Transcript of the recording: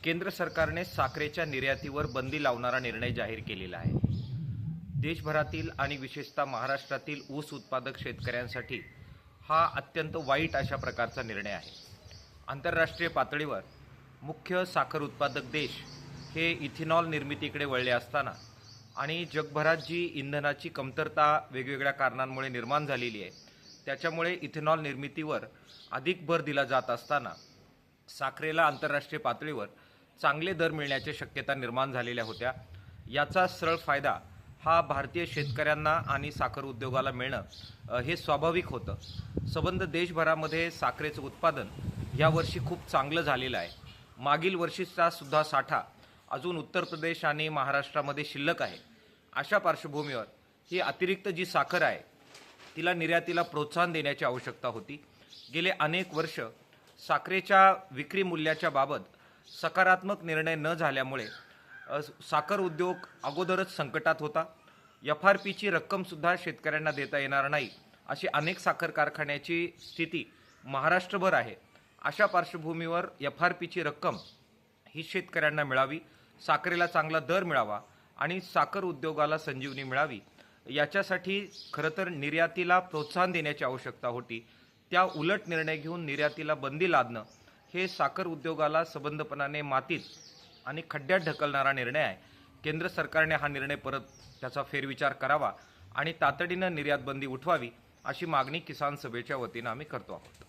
केंद्र सरकारने साखरेच्या निर्यातीवर बंदी लावणारा निर्णय जाहीर केलेला आहे। देशभरातील आणि विशेषतः महाराष्ट्रातील ऊस उत्पादक शेतकऱ्यांसाठी हा अत्यंत वाईट अशा प्रकारचा निर्णय आहे। आंतरराष्ट्रीय पातळीवर मुख्य साखर उत्पादक देश हे इथेनॉल निर्मितीकडे वळले असताना आणि जगभरात जी इंधनाची कमतरता वेगवेगळ्या कारणांमुळे निर्माण झालेली आहे, त्याच्यामुळे इथेनॉल निर्मितीवर अधिक भर दिला जात असताना साखरेला आंतरराष्ट्रीय पातळीवर चांगले दर मिळण्याच्या शक्यता निर्माण झालेल्या होत्या। याचा सरळ फायदा हा भारतीय शेतकऱ्यांना आणि साखर उद्योगाला मिळणं हे स्वाभाविक होतं। संबंध देशभरामध्ये साखरेचं उत्पादन यावर्षी खूप चांगलं झालेलं आहे। मागील वर्षीचा सुद्धा साठा अजून उत्तर प्रदेश आणि महाराष्ट्रामध्ये शिल्लक आहे। अशा पार्श्वभूमीवर ही अतिरिक्त जी साखर आहे तिला निर्यातीला प्रोत्साहन देण्याची आवश्यकता होती। गेले अनेक वर्ष साखरेच्या विक्री मूल्याच्या बाबत सकारात्मक निर्णय न झाल्यामुळे साखर उद्योग अगोदरच संकटात होता। FRPची रक्कमसुद्धा शेतकऱ्यांना देता येणार नाही अशी अनेक साखर कारखान्याची स्थिती महाराष्ट्रभर आहे। अशा पार्श्वभूमीवर FRPची रक्कम ही शेतकऱ्यांना मिळावी, साखरेला चांगला दर मिळावा आणि साखर उद्योगाला संजीवनी मिळावी, याच्यासाठी खरं तर निर्यातीला प्रोत्साहन देण्याची आवश्यकता होती। त्या उलट निर्णय घेऊन निर्यातीला बंदी लादणं हे साखर उद्योगाला सबंधपणाने मातीत आणि खड्ड्यात ढकलणारा निर्णय आहे। केंद्र सरकारने हा निर्णय परत त्याचा फेरविचार करावा आणि तातडीनं निर्यात बंदी उठवावी अशी मागणी किसान सभेच्या वतीनं आम्ही करतो आहोत।